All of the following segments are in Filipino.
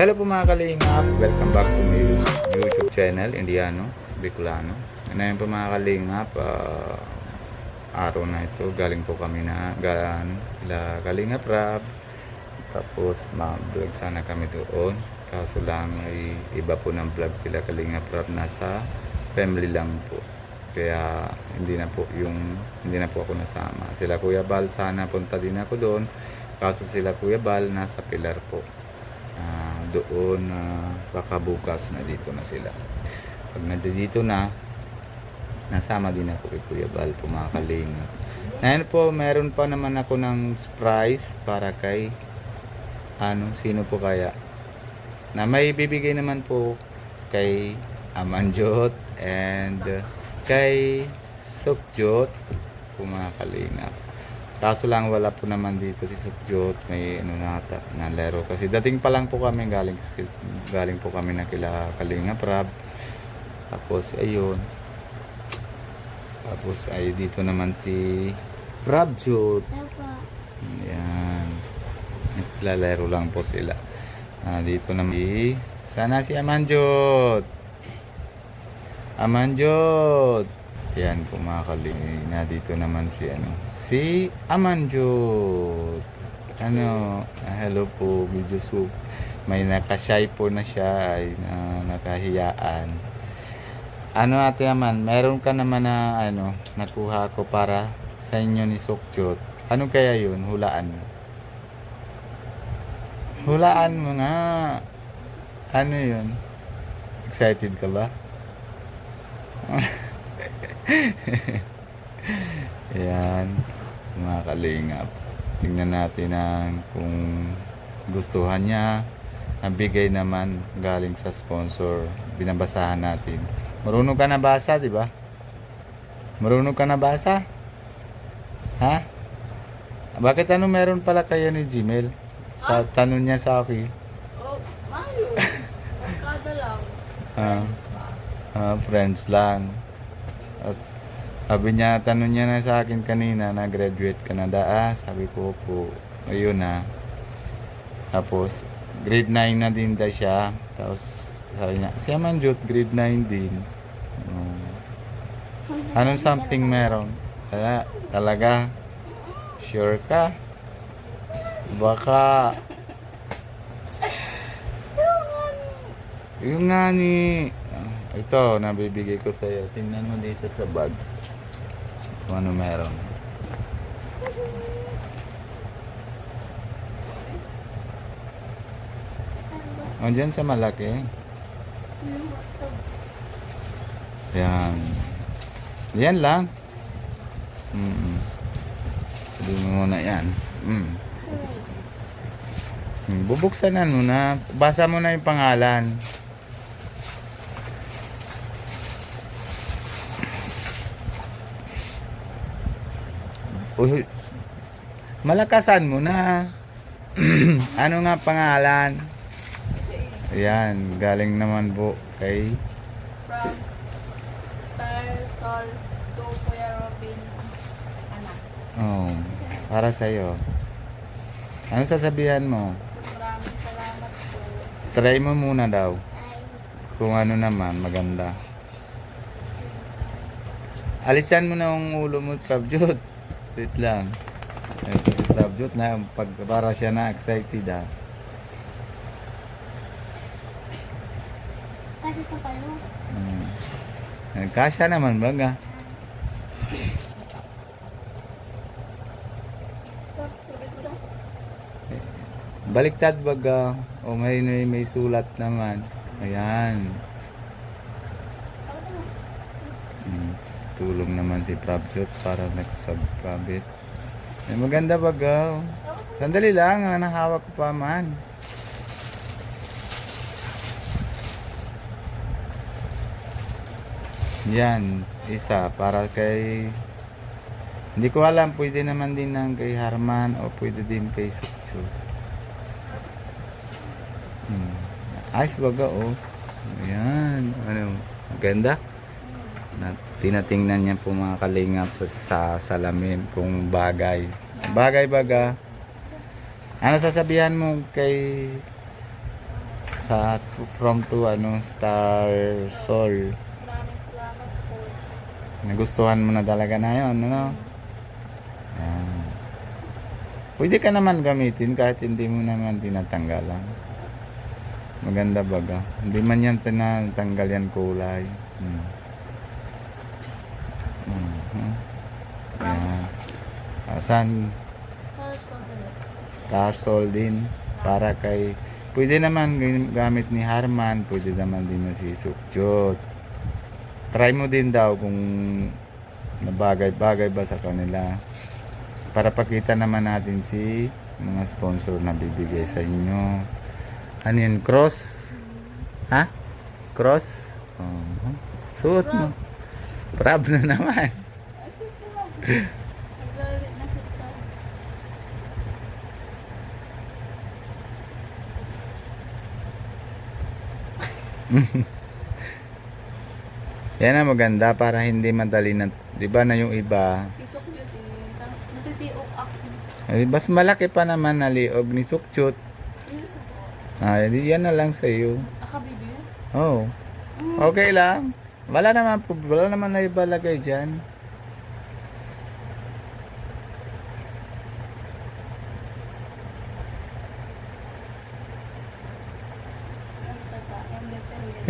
Hello po mga kalingap, welcome back to my YouTube channel, Indiano, Bicolano. Ngayon po mga kalingap, araw na ito, galing po kami na Kalingap Rab. Tapos mag-vlog sana kami doon. Kaso lang ay iba po ng vlog sila Kalingap Rab, nasa family lang po. Kaya hindi na po ako nasama. Sila Kuya Bal sana punta din ako doon. Kaso sila Kuya Bal nasa Pilar po. Doon baka bukas na dito na sila. Pag nandito na, nasama din ako kay Kuya Bal po mga kalingap. Ngayon po, meron pa naman ako ng surprise para kay sino po kaya na may bibigay naman po kay Amanjot and kay Sukjot po mga kalingap. Kaso lang wala po naman dito si Sukjot, may na laro kasi dating pa lang po kami, galing po kami na kila Kalingap Rab. Tapos ayun, tapos ay dito naman si Rabjot. Yan, lalaro lang po sila. Dito naman sana si Amanjot. Yan po mga kalingap. Dito naman si Amanjot. Hello po, medyo may nakashy po na siya, ay nakahiyaan. Ate Aman, meron ka naman na nakuha ko para sa inyo ni Sukjot. Ano kaya yun? Hulaan mo. Hulaan mo nga. Ano yun? Excited ka ba? Yan mga kalingap, tingnan natin kung gustuhan niya. Ang bigay naman galing sa sponsor, binabasahan natin. Marunong ka na basa, di ba? Marunong ka na basa? Ha? Bakit meron pala kayo ni Gmail? Sa tanong niya sa akin. Mayo. Kada lang. Friends lang. Sabi niya, tanong niya na sa akin kanina, na-graduate ka na sabi ko po, ayun na. Tapos, grade 9 na din siya. Tapos, sabi niya, si Amanjot, grade 9 din. Anong something meron? Talaga? Sure ka? Baka... Yung nga ni... Ito, nabibigay ko sa'yo. Tingnan mo dito sa bag. Kung ano meron. Dyan sa malaki. Yan. Yan lang. Sabi mo muna yan. Bubuksanan mo na. Basa mo na yung pangalan. Malakasan mo na. Ano nga pangalan? Ayan, galing naman po kay From Star Sol to Kuya Robin, anak. Para sa'yo. Ano sasabihan mo? Maraming salamat po. Try mo muna daw. Kung ano naman, maganda. Alisan mo na ang ulo mo, Prabjot. Wait lang. Ito si Prabjot na para siya na excited Kasi sa palo. Kasya naman baga. Baliktad baga. O may sulat naman. Ayan. Tulong naman si Prabjot para nagsabkabit. Maganda baga. Sandali lang, nahawak ko pa man. Yan, isa para kay, hindi ko alam, pwede naman din ng kay Harman o pwede din kay Sukjot. Ayos baga Ayan, maganda. Tinatingnan niya po mga kalingap sa salamin kung bagay baga. Ano sasabihan mo kay Sa from to Star Sol. Maraming salamat po. Nagustuhan mo na talaga na yun, ano? Yan. Pwede ka naman gamitin kahit hindi mo naman tinatanggalan. Maganda baga. Hindi man yan tinatanggal yan kulay. Yan. Asan? Star Sol ulit. Star Sol din. Para kay... Pwede naman gamit ni Harman. Pwede naman din na si Sukjot. Try mo din daw kung nabagay-bagay ba sa kanila. Para pakita naman natin si mga sponsor na bibigay sa inyo. Ano yun? Cross? Ha? Cross? Suot mo. Prab na naman. Nagalit na kita. Yan ang maganda para hindi madali na, 'di ba na yung iba, Isok yun eh. Natitiok ako. ay, mas malaki pa naman na liog ni Sukchut. Ay, yan na lang sa iyo. Nakabidyo yun? Oh. Okay lang. Wala naman na ibalagay diyan.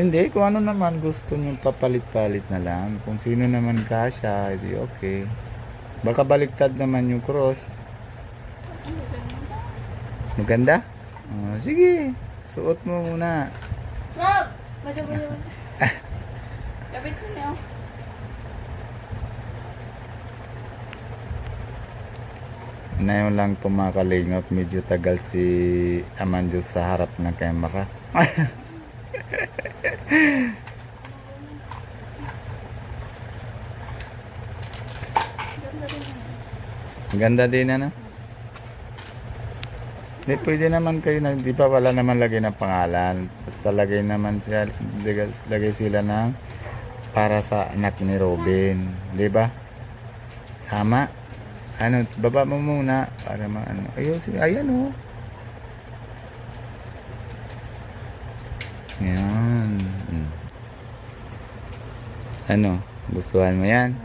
Hindi, kung ano naman gusto nyo papalit-palit na lang. Kung sino naman kasya, edi okay. Baka baliktad naman yung cross. Maganda? Oh, sige, suot mo muna. Rob! Medyo ba yun? Gabit mo niyo. Ngayon lang po mga kalingap, medyo tagal si Amanjo sa harap ng camera. Ganda rin yun. Ganda din ano? Di, pwede naman kayo na, di pa wala naman lagay ng pangalan. Basta lagay naman sila, lagay sila ng para sa anak ni Robin. Di ba? Tama? Ano, baba mo muna para maano. Ayan oh. Yan. Ano? Gustuhan mo yan?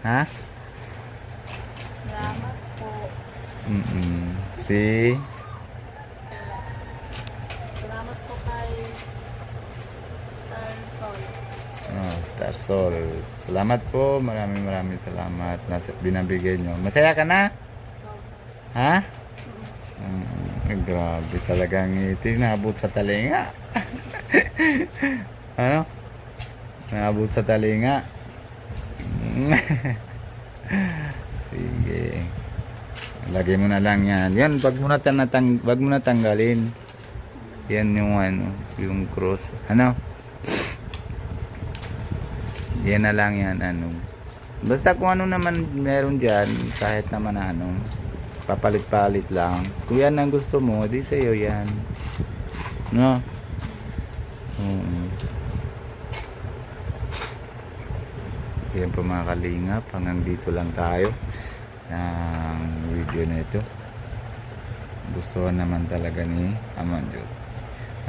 Ha? Salamat po. Si? Salamat po kay Star Sol. Oh, Star Sol. Salamat po. Maraming salamat na binabigay nyo. Masaya ka na? Ha? Grabe talagang ngiti. Naabot sa talinga. Ano? Naabot sa talinga. Sige. Lagay mo na lang yan. Yan, wag mo na tanggalin. Yan yung yung cross. Ano? Yan na lang yan, Basta kung ano naman meron dyan, kahit naman papalit-palit lang. Kung yan ang gusto mo, di sa'yo yan. No? Yan po mga kalingap, hanggang dito lang tayo ng video na ito. Gustuhan naman talaga ni Amanjo.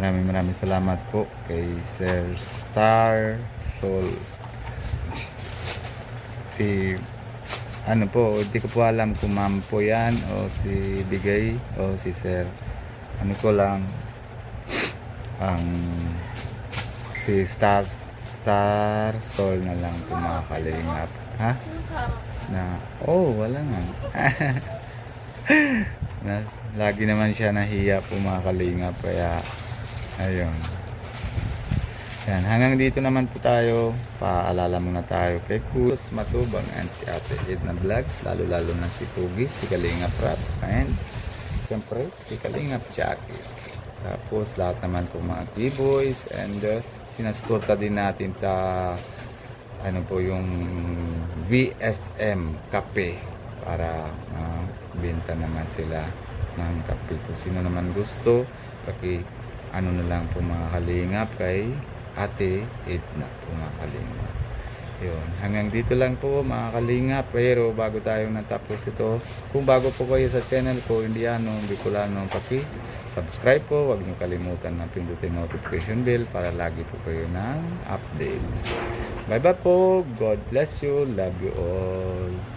Maraming salamat po kay Sir Star Sol. Si hindi ko po alam kung ma'am po yan o si Bigay o si Sir. Ko lang si Star Sol na lang po mga kalingap. Ha? Wala nga. Lagi naman siya nahiya po mga kalingap, kaya ayun. Yan, hanggang dito naman po tayo. Paalala muna tayo kay Kus Matubang and si Ate Edna Vlogs, lalo na si Pugi, si Kalingap Rap, and siyempre si Kalingap Jackie. Tapos lahat naman po mga T-Boys, and sinasuporta din natin sa yung VSM Cafe para benta naman sila ng kape. Kung sino naman gusto, na lang po mga kalingap kay Ate Edna po mga kalingap. Yun. Hanggang dito lang po mga kalingap. Pero bago tayo natapos ito, kung bago po kayo sa channel ko, Indiano, Bicolano, subscribe po. Huwag niyo kalimutan na pindutin notification bell para lagi po kayo ng update. Bye bye po. God bless you. Love you all.